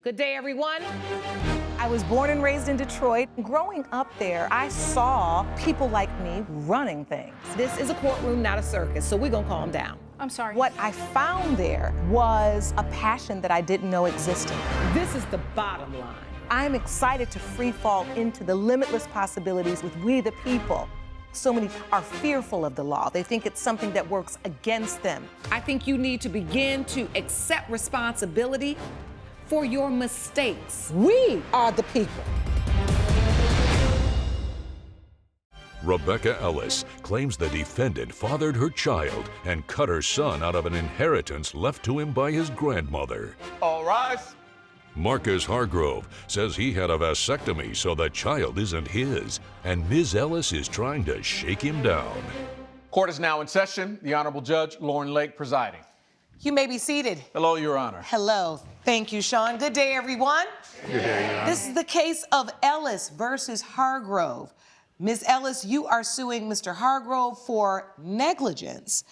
Good day, everyone. I was born and raised in Detroit. Growing up there, I saw people like me running things. This is a courtroom, not a circus, so we're gonna calm down. I'm sorry. What I found there was a passion that I didn't know existed. This is the bottom line. I'm excited to free fall into the limitless possibilities with we the people. So many are fearful of the law. They think it's something that works against them. I think you need to begin to accept responsibility for your mistakes. We are the people. Rebecca Ellis claims the defendant fathered her child and cut her son out of an inheritance left to him by his grandmother. All rise. Marcus Hargrove says he had a vasectomy so the child isn't his, and Ms. Ellis is trying to shake him down. Court is now in session. The Honorable Judge Lauren Lake presiding. You may be seated. Hello, Your Honor. Hello. Thank you, Sean. Good day, everyone. Good day, Your Honor. This is the case of Ellis versus Hargrove. Ms. Ellis, you are suing Mr. Hargrove for negligence.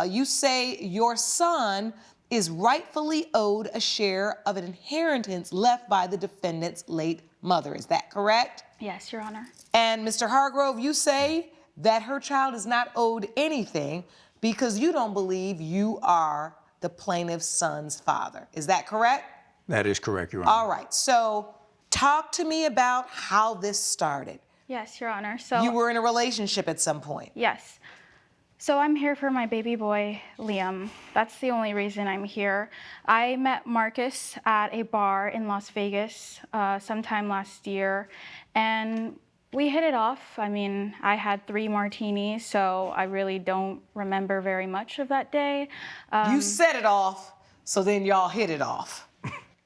You say your son is rightfully owed a share of an inheritance left by the defendant's late mother. Is that correct? Yes, Your Honor. And Mr. Hargrove, you say that her child is not owed anything because you don't believe you are the plaintiff's son's father. Is that correct? That is correct, Your Honor. All right, so talk to me about how this started. Yes, Your Honor. So You were in a relationship at some point. Yes. So I'm here for my baby boy, Liam. That's the only reason I'm here. I met Marcus at a bar in Las Vegas sometime last year, and we hit it off. I mean, I had 3 martinis, so I really don't remember very much of that day. You set it off, so then y'all hit it off.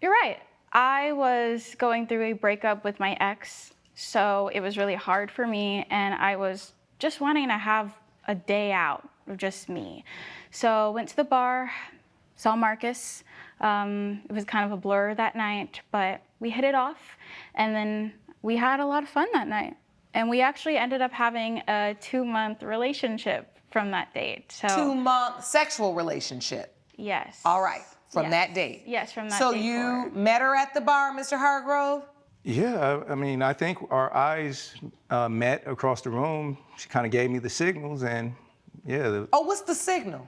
You're right. I was going through a breakup with my ex, so it was really hard for me, and I was just wanting to have a day out of just me. So went to the bar, saw Marcus. It was kind of a blur that night, but we hit it off, and then we had a lot of fun that night. And we actually ended up having a 2-month relationship from that date. So 2-month sexual relationship. Yes. All right, from Yes. that date. Yes, from that So date you forward. met her at the bar, Mr. Hargrove? Yeah, I mean, I think our eyes met across the room. She kind of gave me the signals, and yeah, Oh, what's the signal?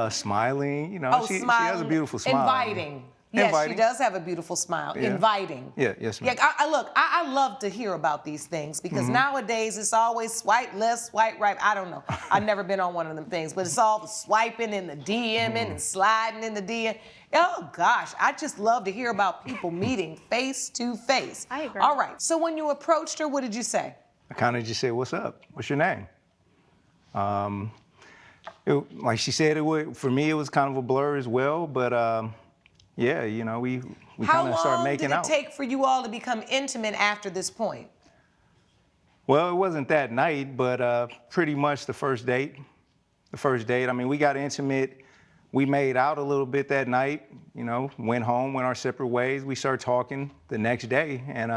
smiling. You know, Oh, she smiling. has a beautiful smile. Inviting. Yes, Inviting. she does have a beautiful smile. Yeah. Inviting. Yeah, yes, ma'am. Yeah, I love to hear about these things because nowadays it's always swipe left, swipe right. I don't know. I've never been on one of them things, but it's all the swiping and the DMing and sliding in the DM. Oh gosh, I just love to hear about people meeting face to face. I agree. All right, so when you approached her, what did you say? I kind of just said, "What's up? What's your name?" Like she said, for me, it was kind of a blur as well. But yeah, you know, we How kind of started long making did it out. take for you all to become intimate after this point? Well, it wasn't that night, but pretty much the first date. The first date, I mean, we got intimate. We made out a little bit that night, you know, went home, went our separate ways. We started talking the next day, and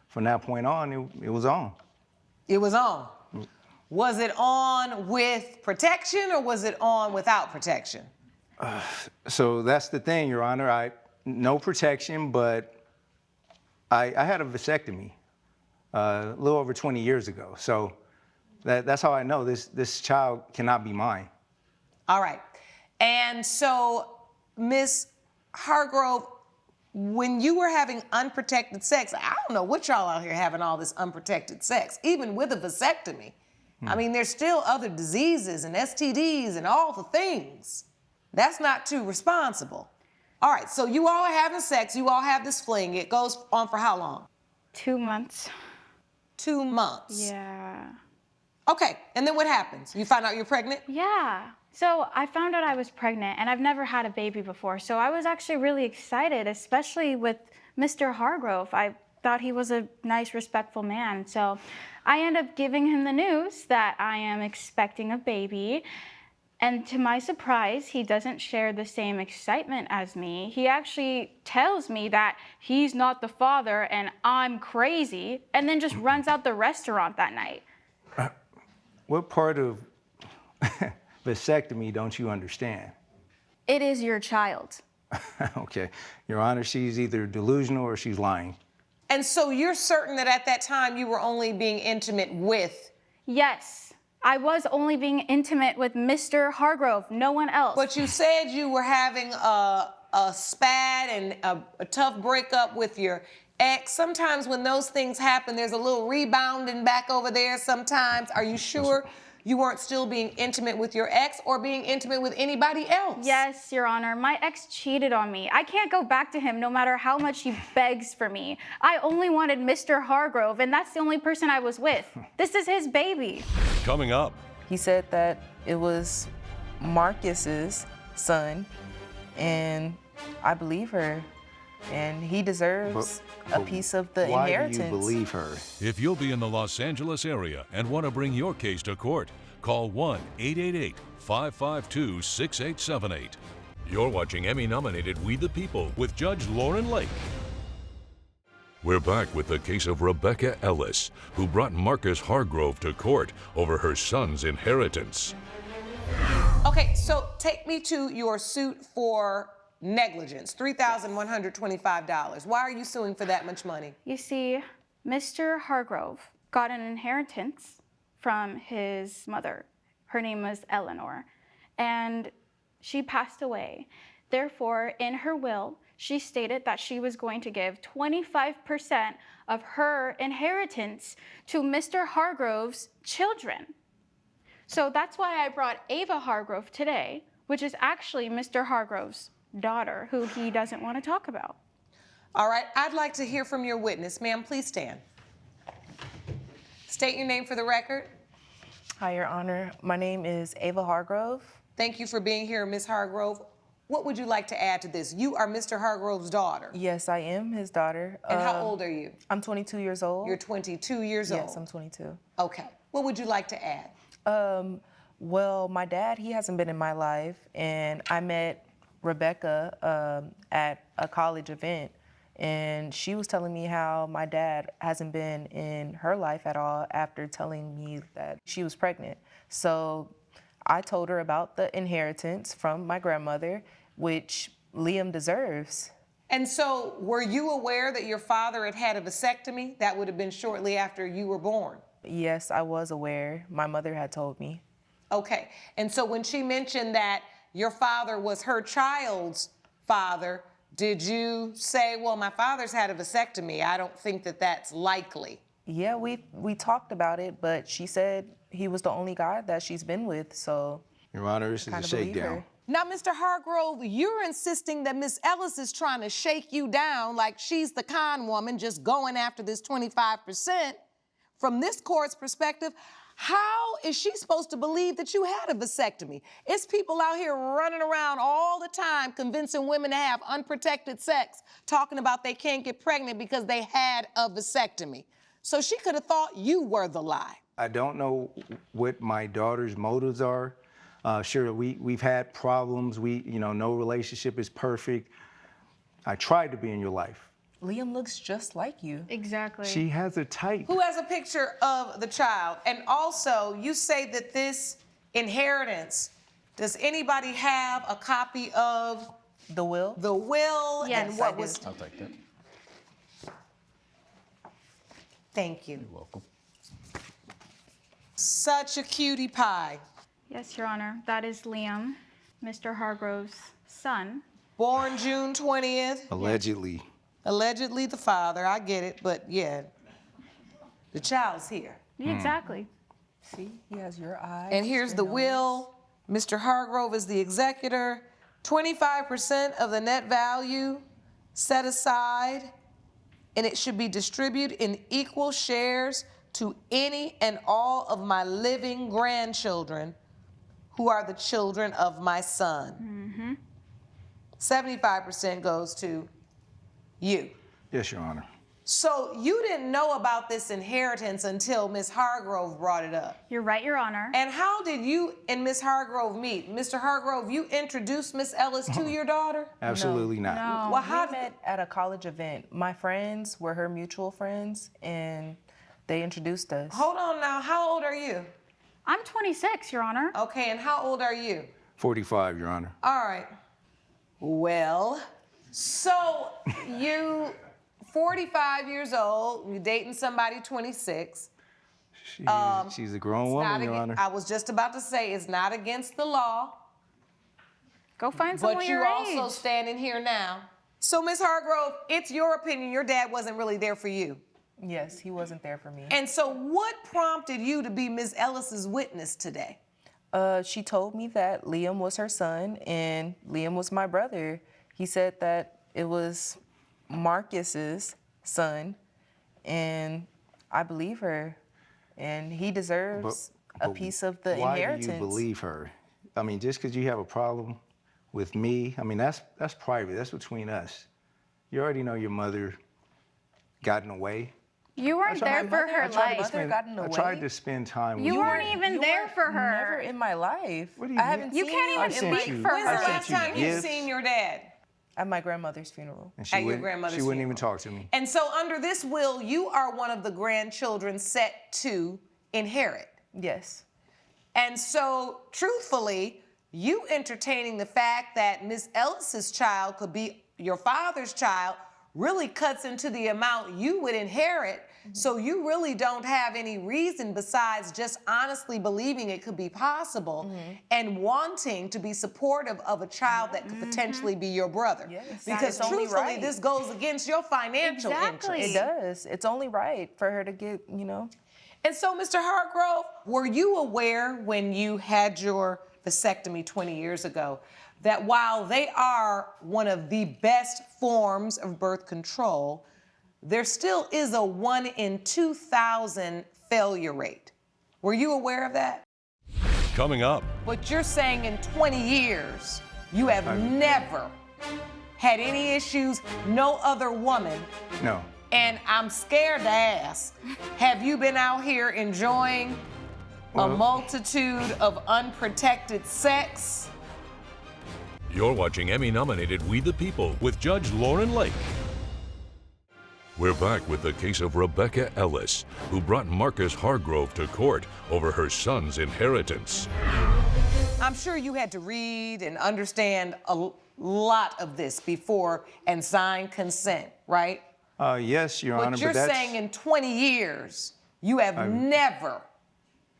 from that point on, it was on. It was on. Was it on with protection or was it on without protection? So that's the thing, Your Honor. No protection, but I had a vasectomy a little over 20 years ago. So that's how I know this child cannot be mine. All right. And so, Miss Hargrove, when you were having unprotected sex, I don't know what y'all out here having all this unprotected sex, even with a vasectomy. I mean, there's still other diseases and STDs and all the things. That's not too responsible. All right, so you all are having sex, you all have this fling. It goes on for how long? 2 months. 2 months. Yeah. Okay, and then what happens? You find out you're pregnant? Yeah. So I found out I was pregnant, and I've never had a baby before. So I was actually really excited, especially with Mr. Hargrove. I thought he was a nice, respectful man. So I end up giving him the news that I am expecting a baby. And to my surprise, he doesn't share the same excitement as me. He actually tells me that he's not the father and I'm crazy, and then just runs out the restaurant that night. What part of vasectomy don't you understand? It is your child. Okay, Your Honor, she's either delusional or she's lying. And so you're certain that at that time you were only being intimate with? Yes, I was only being intimate with Mr. Hargrove, no one else. But you said you were having a spat and a tough breakup with your ex. Sometimes when those things happen, there's a little rebounding back over there sometimes. Are you sure you weren't still being intimate with your ex or being intimate with anybody else? Yes, Your Honor. My ex cheated on me. I can't go back to him no matter how much he begs for me. I only wanted Mr. Hargrove, and that's the only person I was with. This is his baby. Coming up, He said that it was Marcus's son, and I believe her, and he deserves a piece of the inheritance. Why do you believe her? if you'll be in the Los Angeles area and want to bring your case to court, call 1-888-552-6878. You're watching Emmy-nominated We the People with Judge Lauren Lake. We're back with the case of Rebecca Ellis, who brought Marcus Hargrove to court over her son's inheritance. Okay, so take me to your suit for negligence, $3,125. Why are you suing for that much money? You see, Mr. Hargrove got an inheritance from his mother. Her name was Eleanor, and she passed away. Therefore, in her will, she stated that she was going to give 25% of her inheritance to Mr. Hargrove's children. So that's why I brought Ava Hargrove today, which is actually Mr. Hargrove's daughter, who he doesn't want to talk about. All right, I'd like to hear from your witness. Ma'am, please stand. State your name for the record. Hi, Your Honor. My name is Ava Hargrove. Thank you for being here, Ms. Hargrove. What would you like to add to this? You are Mr. Hargrove's daughter. Yes, I am his daughter. And how old are you? I'm 22 years old. You're 22 years old. Yes, I'm 22. Okay. What would you like to add? Well, my dad, he hasn't been in my life, and I met Rebecca at a college event, and she was telling me how my dad hasn't been in her life at all after telling me that she was pregnant. So I told her about the inheritance from my grandmother, which Liam deserves. And so, were you aware that your father had had a vasectomy? That would have been shortly after you were born. Yes, I was aware. My mother had told me. Okay. And so when she mentioned that your father was her child's father, did you say, well, my father's had a vasectomy. I don't think that that's likely. Yeah, we talked about it, but she said he was the only guy that she's been with, so Your Honor, this is a kind of believe shakedown. her. Now, Mr. Hargrove, you're insisting that Miss Ellis is trying to shake you down like she's the con woman just going after this 25%. From this court's perspective, how is she supposed to believe that you had a vasectomy? It's people out here running around all the time convincing women to have unprotected sex, talking about they can't get pregnant because they had a vasectomy. So she could have thought you were the lie. I don't know what my daughter's motives are. Sure, we've had problems. No relationship is perfect. I tried to be in your life. Liam looks just like you. Exactly. She has a type. Who has a picture of the child? And also, you say that this inheritance, does anybody have a copy of The will? the will? Yes, and what I do. was? I'll take that. Thank you. You're welcome. Such a cutie pie. Yes, Your Honor. That is Liam, Mr. Hargrove's son. Born June 20th. Allegedly. Allegedly the father. I get it, but yeah, the child's here. Yeah, exactly. See, he has your eyes. And here's the your nose. will. Mr. Hargrove is the executor. 25% of the net value set aside, and it should be distributed in equal shares to any and all of my living grandchildren who are the children of my son. 75% goes to you. Yes, Your Honor. So you didn't know about this inheritance until Miss Hargrove brought it up. You're right, Your Honor. And how did you and Miss Hargrove meet? Mr. Hargrove, you introduced Miss Ellis to your daughter? Absolutely not. No. Well, how We met at a college event. My friends were her mutual friends, and they introduced us. Hold on now, how old are you? I'm 26, Your Honor. Okay, and how old are you? 45, Your Honor. All right. Well, so you 45 years old, you're dating somebody 26. She's a grown woman, Your Honor. I was just about to say, it's not against the law, Go find someone but your you're age. also standing here now. So, Ms. Hargrove, it's your opinion your dad wasn't really there for you. Yes, he wasn't there for me. And so what prompted you to be Ms. Ellis's witness today? She told me that Liam was her son and Liam was my brother. He said that it was Marcus's son, and I believe her. And he deserves a piece of the inheritance. Why do you believe her? I mean, just because you have a problem with me, I mean, that's private. That's between us. You already know your mother gotten away. You weren't there for her life. I tried to spend time with You you. weren't even there for her. Never in my life. What do you I mean? haven't You seen can't him even in speak my- for When's the her. last time you've gifts. seen your dad? At my grandmother's funeral. And At your grandmother's she wouldn't even funeral. talk to me. And so under this will, you are one of the grandchildren set to inherit. Yes. And so, truthfully, you entertaining the fact that Miss Ellis's child could be your father's child really cuts into the amount you would inherit. So you really don't have any reason besides just honestly believing it could be possible and wanting to be supportive of a child that could potentially be your brother. Yes. Because It's only truthfully, right. this goes against your financial Exactly. interest. It does. It's only right for her to get, you know. And so, Mr. Hargrove, were you aware when you had your vasectomy 20 years ago that while they are one of the best forms of birth control, there still is a 1 in 2,000 failure rate? Were you aware of that? Coming up, But you're saying in 20 years, you have never had any issues, no other woman. No. And I'm scared to ask, have you been out here enjoying a Well- multitude of unprotected sex? you're watching Emmy-nominated We the People with Judge Lauren Lake. We're back with the case of Rebecca Ellis, who brought Marcus Hargrove to court over her son's inheritance. I'm sure you had to read and understand a lot of this before and sign consent, right? Yes, Your Honor, But you're but that's... saying in 20 years, you have never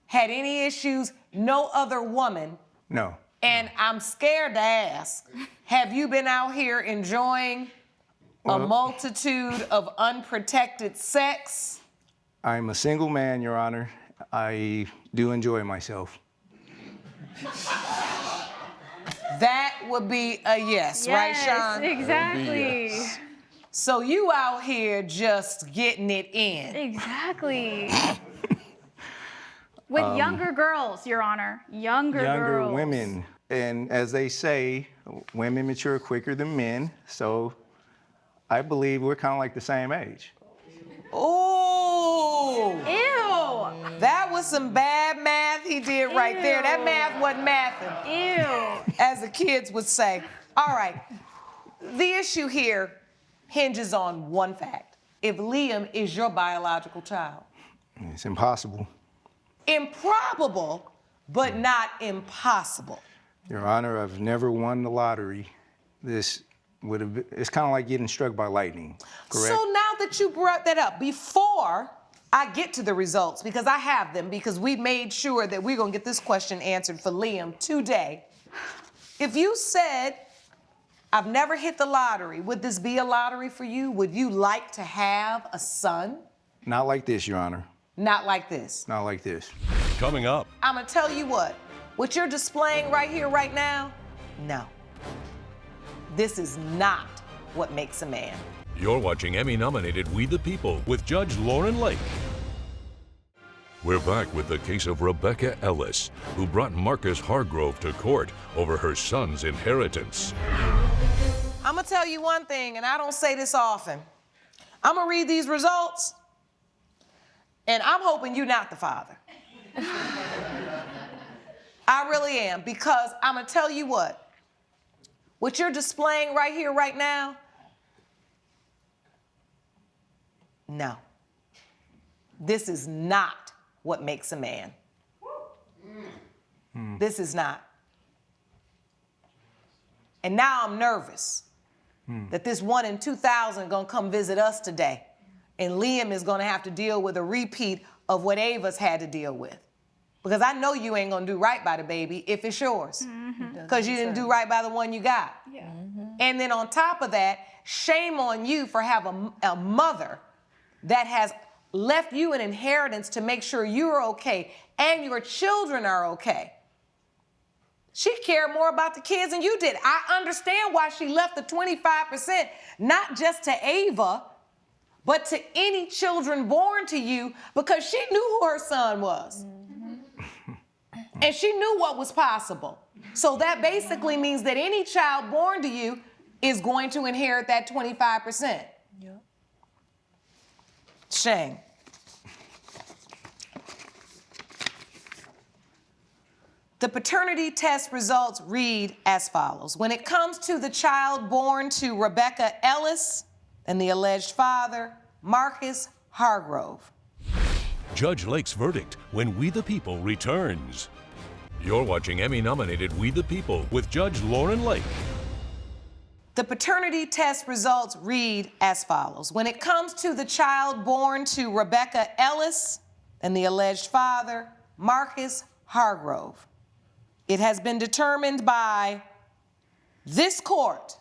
had any issues, no other woman. No. And I'm scared to ask, have you been out here enjoying a multitude of unprotected sex? I'm a single man, Your Honor. I do enjoy myself. That would be a yes, right, Sean? Exactly. So you out here just getting it in. Exactly. With younger girls, Your Honor. Younger girls. women. And as they say, women mature quicker than men. So I believe we're kind of like the same age. Ooh, Ew. that was some bad math he did right there. That math wasn't mathing, Ew. as the kids would say. All right, the issue here hinges on one fact. If Liam is your biological child. It's impossible. Improbable, but not impossible. Your Honor, I've never won the lottery. This would have been, it's kind of like getting struck by lightning, correct? So now that you brought that up, before I get to the results, because I have them, because we made sure that we're gonna get this question answered for Liam today. If you said, I've never hit the lottery, would this be a lottery for you? Would you like to have a son? Not like this, Your Honor. Not like this. Not like this. Coming up, I'm gonna tell you what you're displaying right here, right now, no. This is not what makes a man. you're watching Emmy-nominated We the People with Judge Lauren Lake. We're back with the case of Rebecca Ellis, who brought Marcus Hargrove to court over her son's inheritance. I'm gonna tell you one thing, and I don't say this often. I'm gonna read these results, and I'm hoping you're not the father. I really am, because I'm gonna tell you what you're displaying right here, right now, no. This is not what makes a man. This is not. And now I'm nervous that this 1 in 2,000 gonna come visit us today. And Liam is gonna have to deal with a repeat of what Ava's had to deal with. Because I know you ain't gonna do right by the baby if it's yours. Because you didn't do right by the one you got. Yeah. And then on top of that, shame on you for having a mother that has left you an inheritance to make sure you're okay and your children are okay. She cared more about the kids than you did. I understand why she left the 25%, not just to Ava, but to any children born to you, because she knew who her son was. And she knew what was possible. So that basically means that any child born to you is going to inherit that 25%. Yep. Shame. The paternity test results read as follows. When it comes to the child born to Rebecca ELLIS and the alleged father, Marcus Hargrove. Judge Lake's verdict when We the People returns. You're watching Emmy-nominated We the People with Judge Lauren Lake. The paternity test results read as follows. When it comes to the child born to Rebecca ELLIS and the alleged father, Marcus Hargrove, it has been determined by this court,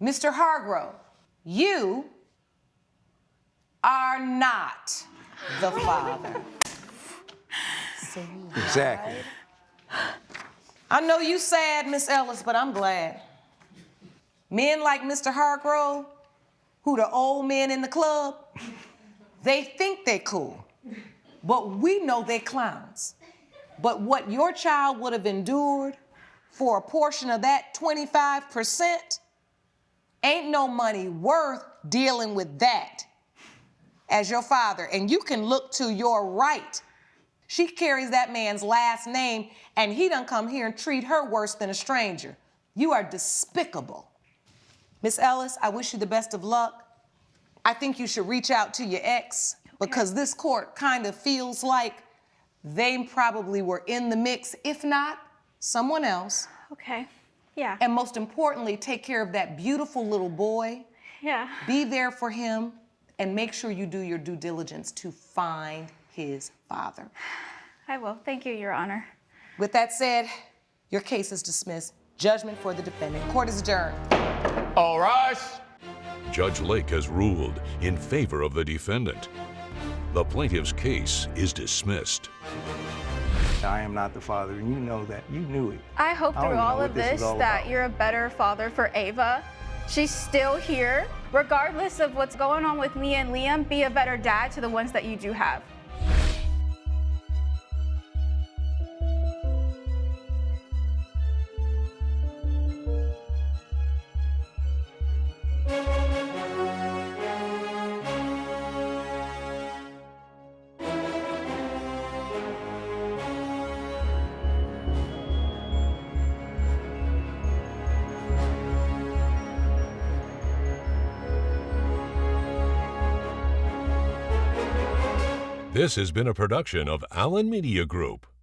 Mr. Hargrove, you are not the father. Exactly. I know you sad, Miss Ellis, but I'm glad. Men like Mr. Hargrove, who the old men in the club, they think they cool, but we know they clowns. But what your child would have endured for a portion of that 25% ain't no money worth dealing with that as your father. And you can look to your right. She carries that man's last name, and he done come here and treat her worse than a stranger. You are despicable. Miss Ellis, I wish you the best of luck. I think you should reach out to your ex, because this court kind of feels like they probably were in the mix, if not someone else. Okay. Yeah. And most importantly, take care of that beautiful little boy. Yeah. Be there for him, and make sure you do your due diligence to find his father. I will. Thank you, Your Honor. With that said, your case is dismissed. Judgment for the defendant. Court is adjourned. All rise. Judge Lake has ruled in favor of the defendant. The plaintiff's case is dismissed. I am not the father, and you know that. You knew it. I hope I don't through even know all what of this is this all that about. you're a better father for Ava. She's still here. Regardless of what's going on with me and Liam, be a better dad to the ones that you do have. This has been a production of Allen Media Group.